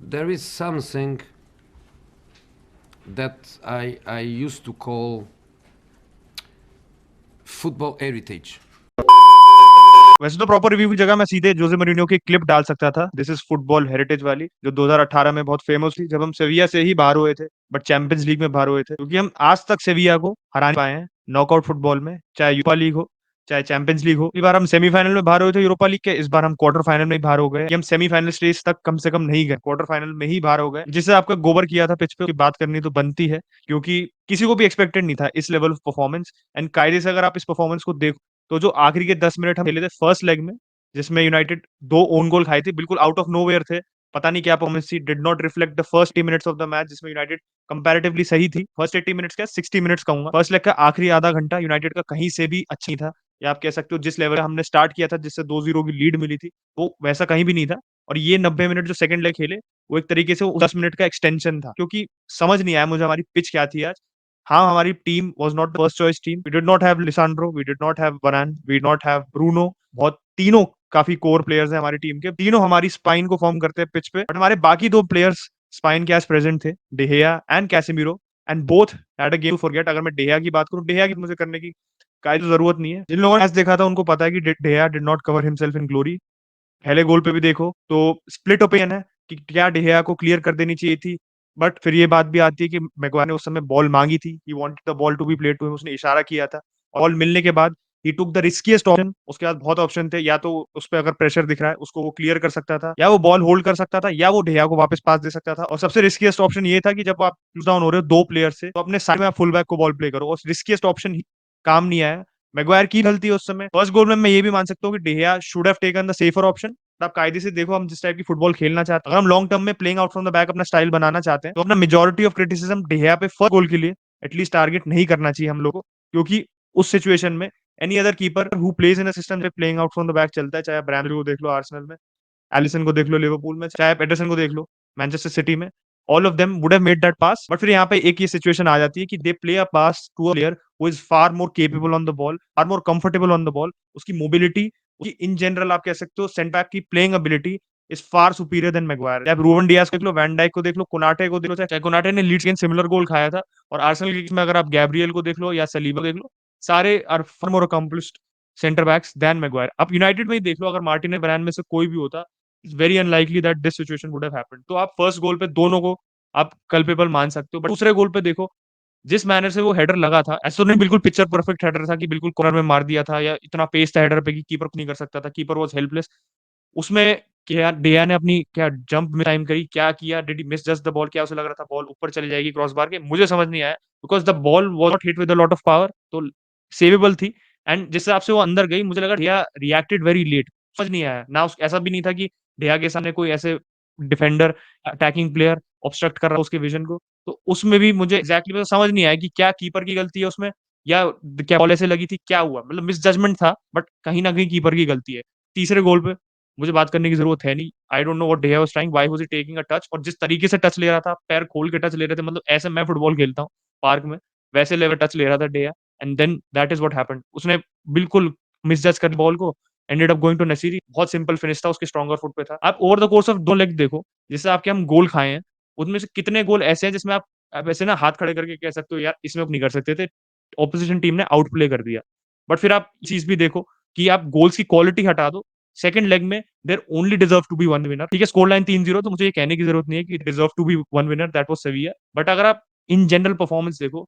There is something that I used to call football heritage. वैसे तो proper review की जगह मैं सीधे जोसे मourinho की क्लिप डाल सकता था। दिस इज फुटबॉल हेरिटेज वाली, जो 2018 में बहुत फेमस थी, जब हम सेविया से ही बाहर हुए थे, बट चैंपियंस लीग में बाहर हुए थे, क्योंकि हम आज तक सेविया को हरा नहीं पाए हैं नॉकआउट फुटबॉल में, चाहे यूरोपा लीग हो चाहे चैंपियंस लीग हो। इस बार हम सेमीफाइनल में बाहर हुए थे यूरोपा लीग के, इस बार हम क्वार्टर फाइनल में ही बाहर हो गए। हम सेमीफाइनल स्टेज तक कम से कम नहीं गए, क्वार्टर फाइनल में ही बाहर हो गए, जिससे आपका गोबर किया था पिच पे की बात करनी तो बनती है, क्योंकि किसी को भी एक्सपेक्टेड नहीं था इस लेवल ऑफ परफॉर्मेंस। एंड कायदे से अगर आप इस परफॉर्मेंस को देखो, तो जो आखिरी के 10 मिनट हम खेले थे फर्स्ट लेग में, जिसमें यूनाइटेड दो ओन गोल खाई थी, बिल्कुल आउट ऑफ नोवेयर थे, पता नहीं क्या परफॉर्मेंस थी, did not reflect the first 80 minutes of the match, जिसमें यूनाइटेड कंपैरेटिवली सही थी। फर्स्ट 80 मिनट्स क्या, 60 मिनट्स कहूंगा, फर्स्ट लेग का आखिरी आधा घंटा यूनाइटेड का कहीं से भी अच्छा नहीं था। या आप कह सकते हो जिस लेवल पे हमने स्टार्ट किया था, जिससे 2-0 की लीड मिली थी, वो वैसा कहीं भी नहीं था। और ये 90 मिनट जो सेकंड लेग खेले, वो एक तरीके से वो 10 मिनट का एक्सटेंशन था, क्योंकि समझ नहीं आया मुझे हमारी पिच क्या थी आज। हाँ, हमारी team was not the first choice team, we did not have Lisandro, we did not have Varane, we did not have Bruno. बहुत तीनों काफी कोर प्लेयर्स हैं हमारी टीम के, तीनों हमारी स्पाइन को फॉर्म करते हैं पिच पे, बट हमारे बाकी दो प्लेयर्स स्पाइन के एज प्रेजेंट थे, De Gea and Casemiro, and both had a game to forget. अगर मैं डेहिया की बात करूं, डेहिया की मुझे करने की काई तो जरूरत नहीं है, जिन लोगों ने मैच देखा था उनको पता है कि De Gea did not cover himself in glory. पहले गोल पे भी देखो तो स्प्लिट ओपिनियन है कि क्या डेहिया को क्लियर कर देनी चाहिए थी, बट फिर ये बात भी आती है कि मैगवायर ने उस समय बॉल मांगी थी, he wanted the ball to be played to him, उसने इशारा किया था, बॉल मिलने के बाद he took the riskiest option. उसके बाद बहुत ऑप्शन थे, या तो उस पर अगर प्रेशर दिख रहा है उसको वो क्लियर कर सकता था, या वो बॉल होल्ड कर सकता था, या वो डेहिया को वापस पास दे सकता था। और सबसे रिस्कीएस्ट ऑप्शन ये था कि जब आप लूज डाउन हो रहे हो दो प्लेयर से, तो अपने साइड में फुल बैक को बॉल प्ले करो, और रिस्कीएस्ट ऑप्शन काम नहीं आया। मैगवायर की गलती है उस समय। फर्स्ट गोल में मैं ये भी मान सकता हूँ कि De Gea should have taken the safer option. आप कायदे से देखो, हम जिस टाइप की फुटबॉल खेलना चाहते हैं, अगर हम लॉन्ग टर्म में playing out from the back अपना स्टाइल बनाना चाहते हैं, तो अपना मेजोरिटी ऑफ क्रिटिसिज्म डेहिया पे फर्स्ट गोल के लिए एटलीस्ट टारगेट नहीं करना चाहिए हम लोग को, क्योंकि उस सिचुएशन में any other keeper who plays in a system जब playing out from the back चलता है, चाहे आप ब्रामली को देख लो आर्सेनल में, एलिसन को देख लो लिवरपूल में, चाहे आप एडरसन को देख लो मैनचेस्टर सिटी में, all of them would have made that pass. But फिर यहाँ पे एक ये सिचुएशन आ जाती है कि they play a pass to a player who is far more capable on the ball, far more comfortable on the ball, उसकी mobility, उसकी इन जनरल आप कह सकते हो सेंटर बैक की playing ability is far superior than Maguire. आप Ruben Diaz को देख लो, वैन डाइक को देख लो, कोनाटे को देख लो, चाहे कोनाटे ने लीड्स अगेंस्ट सिमिलर गोल खाया था, और आर्सेनल के केस में अगर आप गैब्रियल को देख लो या सलीबा देख लो, सारे are far more accomplished centre backs than Maguire. आप यूनाइटेड में ही देख लो, अगर मार्टिन ब्रांड में से कोई भी होता, it's very unlikely that this situation would have happened. तो आप फर्स्ट गोल पे दोनों को आप कल्पेबल मान सकते हो, बट दूसरे गोल पे देखो जिस मैनर से वो हेडर लगा था, ऐसा तो नहीं बिल्कुल पिक्चर परफेक्ट हेडर था कि बिल्कुल कॉर्नर में मार दिया था, या इतना पेस था हेडर पे कि कीपर कुछ नहीं कर सकता था, कीपर वाज हेल्पलेस। उसमें क्या डेया ने अपनी क्या जंप में टाइम करी, क्या किया, did he miss just the ball, क्या उसे लग रहा था बॉल ऊपर चली जाएगी क्रॉस बार के, मुझे समझ नहीं आया, because the ball was not hit with a lot of power, तो सेवेबल थी। एंड जिस हिसाब से वो अंदर गई, मुझे लगा डेया रिएक्टेड वेरी लेट, समझ नहीं आया ना, ऐसा भी नहीं था कि डेया के सामने कोई ऐसे डिफेंडर अटैकिंग प्लेयर ऑब्स्ट्रक्ट कर रहा है उसके विजन को। तो उसमें भी मुझे एग्जैक्टली समझ नहीं आया कि क्या कीपर की गलती है उसमें, या क्या बॉल ऐसे लगी थी, क्या हुआ, मतलब मिस जजमेंट था, बट कहीं ना कहीं कीपर की गलती है। तीसरे गोल पे मुझे बात करने की जरूरत है नहीं, I don't know what day was trying, why was he taking a touch, और जिस तरीके से टच ले रहा था, पैर खोल के टच ले रहे थे, मतलब ऐसे मैं फुटबॉल खेलता हूँ पार्क में, वैसे लेवल टच ले रहा था De Gea. And then that is what happened, उसने बिल्कुल मिसजज कर बॉल को, ended up going to Nesyri. बहुत सिंपल फिनिश था, उसके स्ट्रॉन्गर फुट पे था। आप ओवर द कोर्स ऑफ दो लेग देखो, जिससे आपके हम गोल खाए हैं, उनमें से कितने गोल ऐसे हैं जिसमें आप ऐसे ना हाथ खड़े करके कह सकते हो यार इसमें नहीं कर सकते थे, ऑपोजिशन टीम ने आउट प्ले कर दिया। बट फिर आप चीज भी देखो कि आप गोल्स की क्वालिटी हटा दो, सेकंड लेग में there only deserve to be one winner. ठीक है, स्कोर लाइन 3-0, तो मुझे ये कहने की जरूरत नहीं है कि deserve to be one winner, that was Sevilla. But अगर आप इन जनरल परफॉर्मेंस देखो,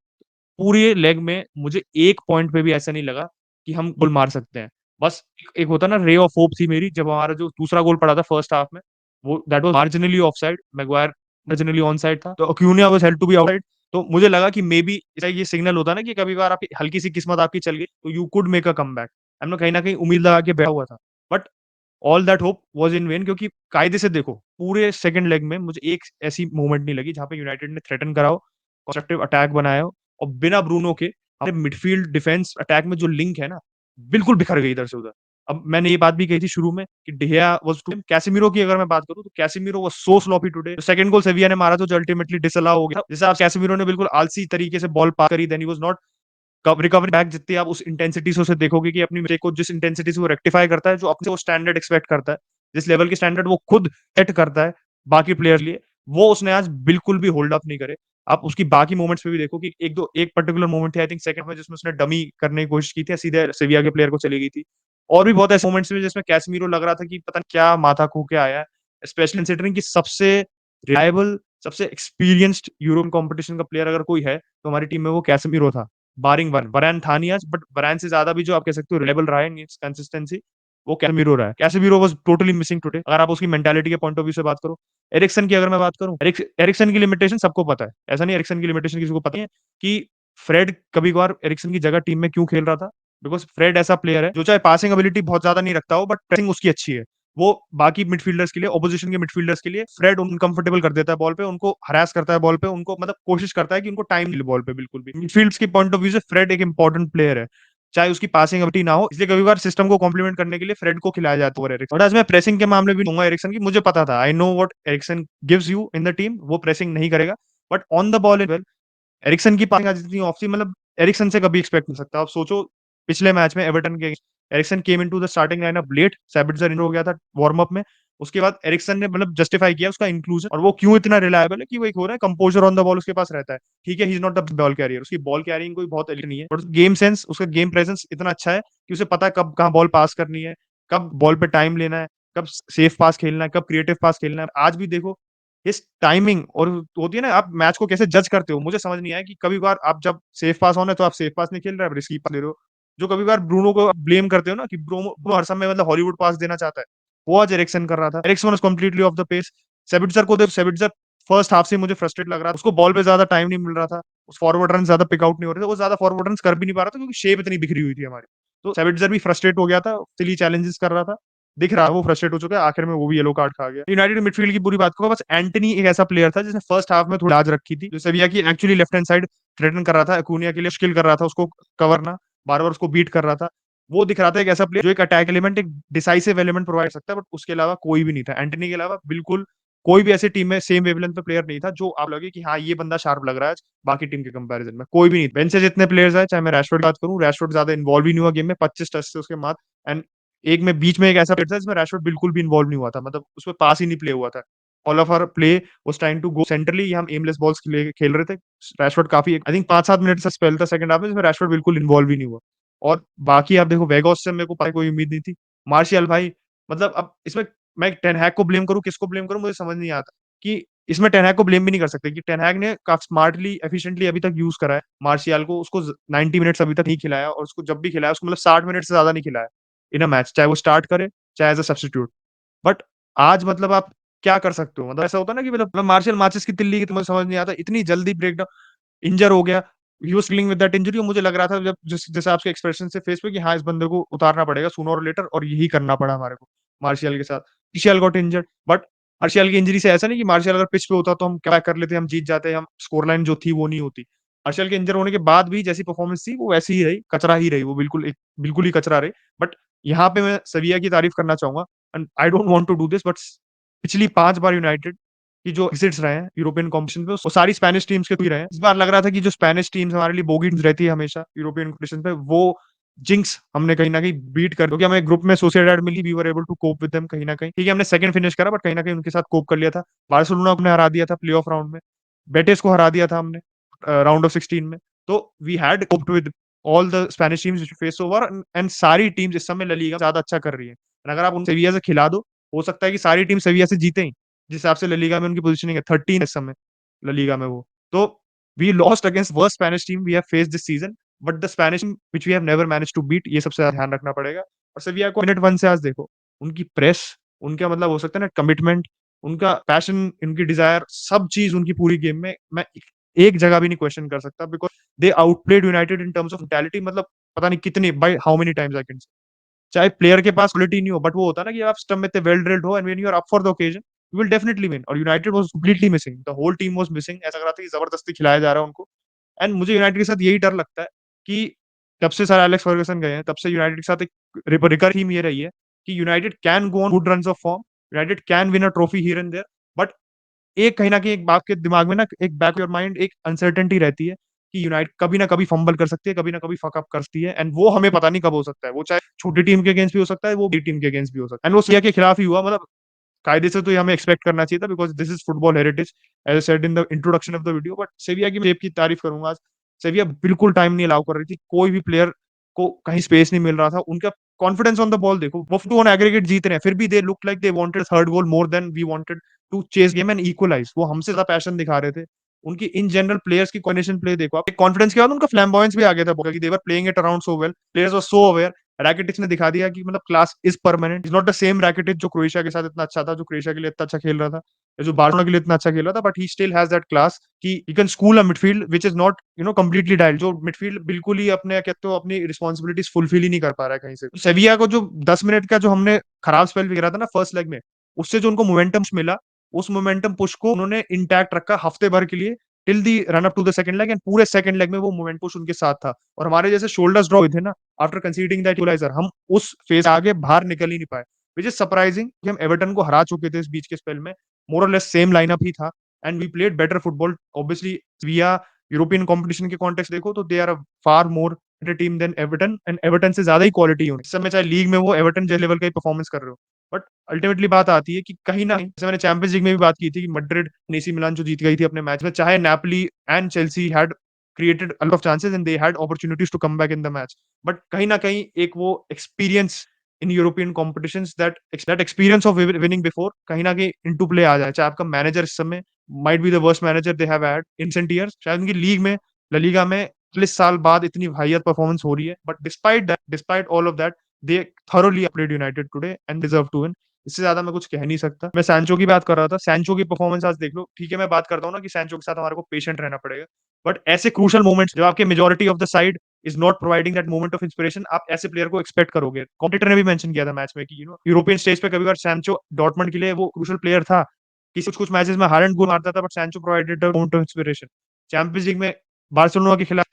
पूरे लेग में मुझे एक पॉइंट पे भी ऐसा नहीं लगा कि हम गोल मार सकते हैं। बस एक होता ना रे ऑफ होप थी मेरी, जब हमारा जो दूसरा गोल पड़ा था फर्स्ट हाफ में, वो that was marginally off side, Maguire marginally on side था, तो Acuna was held to be outside. तो मुझे लगा कि मे बी ये सिग्नल होता ना कि कभी बार आपकी हल्की सी किस्मत आपकी चल गई, तो you could make a come back. हमने कहीं ना कहीं उम्मीद लगा के बैठा हुआ था, but all that hope was in when, क्योंकि कायदे से देखो पूरे सेकंड लेग में मुझे एक ऐसी मूवमेंट नहीं लगी जहां पे यूनाइटेड ने थ्रेटन कराओ, कंस्ट्रक्टिव अटैक बनाया हो, और बिना ब्रूनो के हमारे मिडफील्ड डिफेंस अटैक में जो लिंक है ना, बिल्कुल बिखर गई इधर से उधर। अब मैंने ये बात भी कही थी शुरू में कि डेहिया वाज टू, कैसेमीरो की अगर मैं बात करूं तो Casemiro was so sloppy today. Second goal सेविया ने मारा जो अल्टीमेटली डिसअलाउ हो गया, जैसे आप कैसेमीरो ने बिल्कुल आलसी तरीके से बॉल पास करी, then he was not recovery back, जितनी आप उस इंटेंसिटी से उसे देखोगे कि अपनी मिस्टेक को जिस इंटेंसिटी से वो रेक्टिफाई करता है, जो अपने वो स्टैंडर्ड एक्सपेक्ट करता है, जिस लेवल की स्टैंडर्ड वो खुद सेट करता है, बाकी प्लेयर लिए, वो उसने आज बिल्कुल भी होल्ड अप नहीं करे। आप उसकी बाकी मोमेंट्स पे भी देखो कि एक पर्टिकुलर मोमेंट थी आई थिंक सेकंड में, जिसमें उसने डमी करने की कोशिश की थी, सीधे सेविया के प्लेयर को चली गई थी। और भी बहुत ऐसे मोमेंट्स में जिसमें कैसेमीरो लग रहा था कि पता नहीं क्या माथा खो के आया है, स्पेशली कंसिडरिंग कि सबसे रिलायबल, सबसे एक्सपीरियंस्ड यूरोपियन कंपटीशन का प्लेयर अगर कोई है तो हमारी टीम में वो कैसेमीरो था, बारिंग वन। वरैन था नहीं आज, बट वरैन से ज्यादा भी जो आप कह सकते हो रिलायबल रहा है इन कंसिस्टेंसी, वो कैसेमीरो रहा है। Casemiro was totally missing today, अगर आप उसकी मेंटालिटी के पॉइंट ऑफ व्यू से बात करो। एरिक्सन की अगर मैं बात करूं, एरिक्सन की लिमिटेशन सबको पता है, ऐसा नहीं एरिक्सन की लिमिटेशन किसी को पता नहीं है कि फ्रेड कभी कभार एरिक्सन की जगह टीम में क्यों खेल रहा था। बिकॉज फ्रेड ऐसा प्लेयर है जो चाहे पासिंग एबिलिटी बहुत ज्यादा नहीं रखता हो, बट प्रेसिंग उसकी अच्छी है। वो बाकी मिडफील्डर्स के लिए, ऑपोजिशन के मिडफील्डर्स के लिए फ्रेड उनकंफर्टेबल कर देता है बॉल पे, उनको हरास करता है बॉल पे, उनको मतलब कोशिश करता है कि उनको टाइम मिले बॉल पे। बिल्कुल भी मिडफील्ड्स के पॉइंट ऑफ व्यू से फ्रेड एक इंपॉर्टेंट प्लेयर है, चाहे उसकी पासिंग एबिलिटी ना हो, इसलिए कभी बार सिस्टम को कॉम्प्लीमेंट करने के लिए फ्रेड को खिलाया जाता है एरिक्सन। और आज मैं प्रेसिंग के मामले भी दूंगा एरिक्सन की, मुझे पता था, I know what Eriksen gives you in the team, वो प्रेसिंग नहीं करेगा, but on the ball is well. Eriksen की पासिंग आज इतनी ऑफ थी, मतलब एरिक्सन से कभी एक्सपेक्ट नहीं सकता। आप सोचो पिछले मैच में एवर्टन के Eriksen came into the starting lineup late, Sabitzer injure हो गया था वार्म अप में, उसके बाद एरिक्सन ने मतलब जस्टिफाई किया उसका इंक्लूजन, और वो क्यों इतना रिलायबल है कि वो एक हो रहा है कंपोजर ऑन द बॉल उसके पास रहता है। ठीक है, he is not the ball carrier, उसकी बॉल कैरिंग कोई बहुत एलिट नहीं है, बट गेम सेंस, उसका गेम प्रेजेंस इतना अच्छा है कि उसे पता है कब कहाँ बॉल पास करनी है, कब बॉल पे टाइम लेना है, कब सेफ पास खेलना है, कब क्रिएटिव पास खेलना है। आज भी देखो इस टाइमिंग और होती है ना, आप मैच को कैसे जज करते हो, मुझे समझ नहीं आया कि कभी बार आप जब सेफ पास होना है तो आप सेफ पास नहीं खेल रहे, आप रिस्की पास ले रहे हो। जो कभी बार ब्रूनो को ब्लेम करते हो ना कि ब्रूनो हर समय मतलब हॉलीवुड पास देना चाहता है, वो आज एरिक्सन कर रहा था। Eriksen was completely off the pace. Sabitzer को देख, सेबिट्जर फर्स्ट हाफ से मुझे फ्रस्ट्रेट लग रहा था, उसको बॉल पे ज्यादा टाइम नहीं मिल रहा था, उस फॉरवर्ड रन ज्यादा पिक आउट नहीं हो रहे थे, वो ज्यादा फॉरवर्ड रन कर भी नहीं पा रहा था क्योंकि शेप इतनी बिखरी हुई थी हमारी। तो सेबिट्जर भी फ्रस्ट्रेट हो गया था, सिली चैलेंजेस कर रहा था, दिख रहा है वो फ्रस्ट्रेट हो चुका है, आखिर में वो भी येलो कार्ड खा गया। यूनाइटेड मिडफील्ड की पूरी बात करो, बस एंटनी एक ऐसा प्लेयर था जिसने फर्स्ट हाफ में थोड़ी लाज रखी थी, जो सेविया की actually left hand side threaten कर रहा था, अकूनिया के लिए मुश्किल कर रहा था उसको कवरना, बार बार उसको बीट कर रहा था। वो दिख रहा था एक ऐसा प्लेयर जो एक अटैक एलिमेंट, एक डिसाइसिव एलिमेंट प्रोवाइड कर सकता है, बट उसके अलावा कोई भी नहीं था। एंटनी के अलावा बिल्कुल कोई भी ऐसी टीम में सेम वेवलेंथ पे प्लेयर नहीं था जो आप लगे कि हाँ ये बंदा शार्प लग रहा है। बाकी टीम के कंपैरिजन में कोई भी नहीं, बेंच से जितने प्लेयर्स आए, चाहे मैं रैशफोर्ड की बात करूं, रैशफोर्ड ज्यादा इन्वॉल्व ही नहीं हुआ गेम में, 25 टच थे उसके बाद। एंड एक में बीच में एक ऐसा प्लेयर था जिसमें रैशफोर्ड बिल्कुल भी इन्वॉल्व नहीं हुआ था, मतलब उसमें पास ही नहीं प्ले हुआ था। All of our play was trying to go centrally, हम एमलेस बॉल्स खेल रहे थे। रैशफोर्ड काफी आई थिंक 5-7 मिनट का स्पेल था सेकंड हाफ में जिसमें रैशफोर्ड बिल्कुल इन्वॉल्व ही नहीं हुआ। और बाकी आप देखो वेगोस से मेरे को पता कोई उम्मीद नहीं थी। मार्शियल भाई, मतलब अब इसमें मैं टेन हैग को ब्लेम करूं, किसको ब्लेम करूं, मुझे समझ नहीं आता कि इसमें टेन हैग को ब्लेम भी नहीं कर सकते कि टेन हैग ने काफी स्मार्टली एफिशिएंटली अभी तक यूज करा है मार्शियल को, उसको 90 मिनट्स अभी तक नहीं खिलाया, और उसको जब भी खिलाया उसको मतलब 60 मिनट से ज्यादा नहीं खिलाया इन अ मैच, चाहे वो स्टार्ट करे चाहे एज अ सब्स्टिट्यूट। बट आज मतलब आप क्या कर सकते हो, मतलब ऐसा होता है ना कि मतलब मार्शियल माचिस की तिल्ली की, तो मुझे समझ नहीं आता इतनी जल्दी ब्रेकडाउन, इंजर हो गया, he was dealing with that injury, और मुझे लग रहा था जब जैसे आपके एक्सप्रेशन से फेस पे कि हाँ इस बंदे को उतारना पड़ेगा सूनर और लेटर, और यही करना पड़ा हमारे को मार्शियल के साथ। Martial got injured, but martial की इंजरी से ऐसा नहीं कि मार्शियल अगर पिच पे होता तो हम क्या कर लेते, हम जीत जाते, हम स्कोर लाइन जो थी वो नहीं होती। मार्शियल के इंजर होने के बाद भी जैसी परफॉर्मेंस थी वो वैसी ही रही, कचरा ही रही, वो बिल्कुल ही कचरा रही। बट यहाँ पे मैं सविया की तारीफ करना चाहूंगा, and I don't want to do this, but पिछली 5 बार यूनाइटेड की जो एग्जिट्स रहे हैं यूरोपियन कॉम्पिटिशन में वो सारी स्पेनिश टीम्स के थ्रू ही रहे हैं। इस बार लग रहा था कि जो स्पेनिश टीम्स हमारे लिए बोगी रहती है हमेशा यूरोपियन कॉम्पिटिशन पे, वो जिंक्स हमने कहीं ना कहीं बीट कर, क्योंकि हमें ग्रुप में सोसिएडाड मिली, we were able to cope with them कहीं ना कहीं। ठीक है हमने सेकंड फिनिश करा, बट कहीं ना कहीं उनके साथ कोप कर लिया था। बार्सिलोना को हरा दिया था प्ले ऑफ राउंड में, बेटिस को हरा दिया था हमने राउंड ऑफ 16 में। तो we had coped with all the Spanish teams which face over, and सारी टीम्स इस समय ला लीगा ज्यादा अच्छा कर रही है। अगर आप उन सेविया से खिला दो, हो सकता है कि सारी टीम सेविया से जीते ही, जिस हिसाब से ला लीगा में उनकी पोजीशनिंग है 13 इस समय ला लीगा में वो। तो we lost against worst Spanish team we have faced this season, but the Spanish which we have never managed to beat, ये सबसे ज्यादा ध्यान रखना पड़ेगा। और सेविया को मिनट 1 से आज देखो, उनकी प्रेस, उनका मतलब हो सकता है ना कमिटमेंट, उनका पैशन, उनकी डिजायर, सब चीज उनकी पूरी गेम में मैं एक जगह भी नहीं क्वेश्चन कर सकता, because they outplayed United in terms of mentality, मतलब पता नहीं कितनी by how many times I can, चाहे प्लेयर के पास क्वालिटी नहीं हो, बट वो होता है ना कि आप स्टम्प में इतने वेल ड्रिल्ड हो and when you are up for the occasion you will definitely win. और United was completely missing, the whole team was missing, ऐसा लग रहा था कि जबरदस्ती खिलाया जा रहा है उनको। एंड मुझे यूनाइटेड के साथ यही डर लगता है कि जब से सर एलेक्स फर्गुसन गए हैं तब से यूनाइटेड के साथ एक रिकर थीम ये रही है कि United can go on good runs of form, United can win a trophy here and there, but एक कहीं ना कहीं एक बाप के दिमाग में ना, एक बैक योर माइंड एक अनसर्टेनिटी रहती है कि यूनाइटेड कभी ना कभी फंबल कर सकती है, कभी ना कभी फक अप करती है, एंड वो हमें पता नहीं कब हो सकता है, वो चाहे छोटी टीम के अगेंस्ट भी हो सकता है, वो बड़ी टीम के अगेंस्ट भी हो सकता है, एंड वो सिया के खिलाफ ही हुआ। मतलब कायदे से तो ये हमें एक्सपेक्ट करना चाहिए था because this is football heritage as I said in the introduction of the video. But Sevilla की शेप की तारीफ करूंगा आज। सेविया बिल्कुल टाइम नहीं अलाउ कर रही थी, कोई भी प्लेयर को कहीं स्पेस नहीं मिल रहा था। उनका कॉन्फिडेंस ऑन द बॉल देखो, वो टू ऑन एग्रीगेट जीत रहे हैं फिर भी they look like they wanted third goal more than we wanted to chase game and equalize. वो हमसे ज्यादा पैशन दिखा रहे थे। उनकी इन जनरल प्लेयर्स की कोऑर्डिनेशन प्ले देखो आप, कॉन्फिडेंस के बाद उनका फ्लैम्बॉयंस भी आ गया था कि they were playing it around so well, players were so aware. Rakitic ने दिखा दिया कि मतलब class is permanent, is not the same Rakitic जो क्रोएशिया के साथ इतना अच्छा था, जो क्रोएशिया के लिए इतना अच्छा खेल रहा था, या जो बार्सिलोना के लिए इतना अच्छा खेल रहा था। But he still has that class कि he can school a midfield which is not completely dialled. जो मिडफील्ड बिल्कुल ही अपने कहते हो अपनी रिस्पॉन्सिबिलिटीज फुलफिल ही नहीं कर पा रहा है कहीं से। सेविया को जो 10 मिनट का जो हमने खराब स्पेल भी गिरा था ना फर्स्ट लेग में, उससे जो उनको मोमेंटम मिला, उस मोमेंटम पुश को उन्होंने इंटैक्ट रखा हफ्ते भर के लिए till the run up to the second leg. And पूरे सेकंड लेग में वो मोमेंट पुश उनके साथ था। और हमारे जैसे शोल्डर्स ड्रॉप हुए थे ना आफ्टर कंसीडिंग दैट इक्वलाइजर, हम उस फेज आगे बाहर निकल ही नहीं पाए, विच इज सरप्राइजिंग कि हम एवर्टन को हरा चुके थे इस बीच के स्पेल में। मोर और लेस सेम लाइनअप ही था and we played better football obviously. Via European competition के कॉन्टेक्स्ट देखो तो they are a far more better team than Everton, and Everton से ज्यादा ही क्वालिटी है इस समय, चाहे लीग में वो एवर्टन जे लेवल का ही परफॉर्मेंस कर रहे हो। बट अल्टीमेटली बात आती है कि कहीं ना कहीं, जैसे मैंने चैंपियंस लीग में भी बात की थी कि मैड्रिड एसी मिलान जो जीत गई थी अपने मैच में, चाहे Napoli and Chelsea had created a lot of chances and they had opportunities to come back in the match, but कहीं ना कहीं एक वो experience in European competitions, that experience of winning before कहीं ना कहीं into play आ जाए। चाहे आपका मैनेजर इस समय might be the worst manager they have had in recent years, शायद उनकी लीग में ला लीगा में 40 साल बाद इतनी वाहियात परफॉर्मेंस हो रही है, but despite all of that they thoroughly played United today and deserve to win। इससे ज्यादा मैं कुछ कह नहीं सकता। मैं सैंचो की बात कर रहा था, सैंचो की परफॉर्मेंस आज देख लो। ठीक है मैं बात करता हूँ ना कि सैंचो के साथ हमारे को पेशेंट रहना पड़ेगा, बट ऐसे क्रूशल मोमेंट्स जब आपके majority of the side is not providing that moment of inspiration, आप ऐसे प्लेयर को एक्सपेक्ट करोगे। कॉम्पिटिटर ने भी मेंशन किया था मैच में कि यूरोपियन स्टेज पे कभी बार सैंचो डॉर्टमंड के लिए वो क्रूशल प्लेयर था कि कुछ कुछ मैचेस में हालैंड गोल मारता था but Sancho provided the moment of inspiration. Champions League में बार्सिलोना के खिलाफ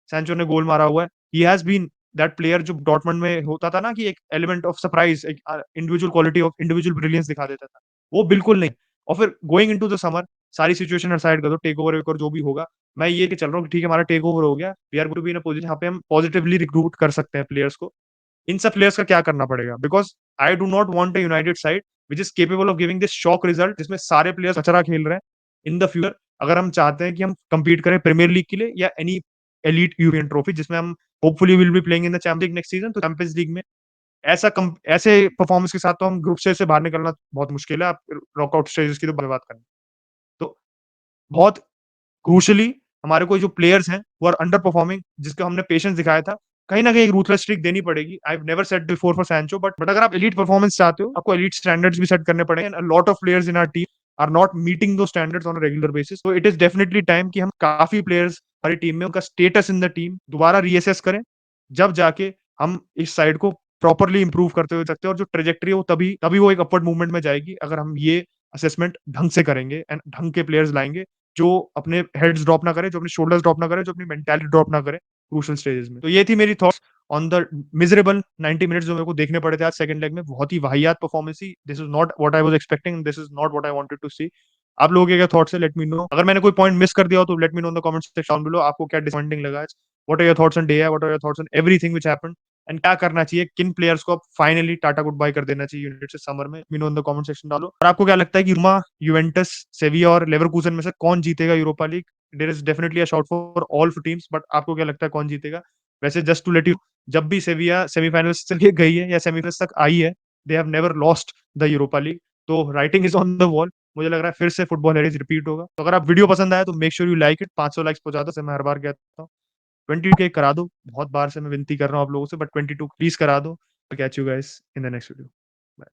सैंचो ने गोल मारा हुआ है। He has been that player जो डॉर्टमंड में होता था ना कि एक एलिमेंट ऑफ सरप्राइज, एक individual quality of individual brilliance दिखा देता था, वो बिल्कुल नहीं। और फिर गोइंग इनटू द समर, सारी सिचुएशन असाइड कर दो, टेक ओवर वेक और जो भी होगा, मैं ये कि चल रहा हूँ कि ठीक है हमारा टेक ओवर हो गया, we are going to be in a position जहाँ पे हम पॉजिटिवली रिक्रूट कर सकते हैं प्लेयर्स को। इन सब प्लेयर्स का क्या करना पड़ेगा, because I do not want a United side which is capable of giving this shock result जिसमें सारे प्लेयर्स अचरा खेल रहे हैं इन द फ्यूचर। अगर हम चाहते हैं कि हम compete करें प्रीमियर लीग के लिए या एनी एलीट यूरोपियन ट्रॉफी जिसमें हम hopefully will be playing in the champions league next season, तो चैंपियंस लीग में ऐसे परफॉर्मेंस के साथ तो हम ग्रुप स्टेज से बाहर निकलना बहुत मुश्किल है। आप नॉकआउट स्टेजेस की तो बात करें तो बहुत क्रूशली हमारे कोई जो प्लेयर्स हैं वो आर अंडर परफॉर्मिंग, जिसका हमने पेशेंस दिखाया था। कहीं ना कहीं एक रूथलेस स्ट्रीक देनी पड़ेगी। I have never said before for Sancho, but अगर आप एलीट परफॉर्मेंस चाहते हो आपको एलीट स्टैंडर्ड्स भी सेट करने पड़ेंगे। A lot of players in our team are not meeting those standards on a regular basis, तो इट इज डेफिनेटली टाइम कि हम काफी प्लेयर्स हमारी टीम में उनका स्टेटस इन द टीम दोबारा रीअसेस करें, जब जाके हम इस साइड को प्रॉपरली इंप्रूव करते हुए सकते हैं। और जो ट्रेजेक्टरी है वो तभी तभी वो एक अपवर्ड मूवमेंट में जाएगी अगर हम ये असेसमेंट ढंग से करेंगे एंड ढंग के प्लेयर्स लाएंगे जो अपने हेड्स ड्रॉप ना करे, जो अपने शोल्डर्स ड्रॉप ना करे, जो अपनी मेंटालिटी ड्रॉप ना करे क्रूशियल स्टेजेस में। तो ये थी मेरी thoughts on the miserable 90 minutes जो मेरे को देखने पड़े थे आज सेकंड लेग में। बहुत ही वाहियात परफॉर्मेंस थी। This is not what I was expecting, this is not what I wanted to see. आप लोगों के क्या थॉट्स है, लेट मी नो। अगर मैंने कोई पॉइंट मिस कर दिया हो तो let me know in the comment section below. आपको क्या डिसअपॉइंटिंग लगा आज? What are your thoughts on day, what are your thoughts on everything which happened, and क्या करना चाहिए, किन प्लेयर्स को अब फाइनली टाटा गुड बाय कर देना चाहिए यूनाइटेड से समर में? मी know in the comment section डालो। और आपको क्या लगता है कि रोमा, यूवेंटस, सेविया और लेवरकूजन में से कौन जीतेगा Europa League? There is definitely a shot for all teams, but आपको क्या लगता है कौन जीतेगा? वैसे जस्ट टू लेट यू, जब भी सेविया सेमीफाइनल्स तक गई है या सेमीफाइनल्स तक आई है, they have never lost the Europa League. तो writing is on the wall. मुझे लग रहा है फिर से फुटबॉल हेरिटेज रिपीट होगा। तो अगर आप वीडियो पसंद आया तो make sure you like it. 500 likes पहुंचा दो, मैं हर बार कहता हूँ। 22 करा दो, बहुत बार से मैं विनती कर रहा हूँ आप लोगों से, बट 22 प्लीज करा दो। Catch you guys in the next video.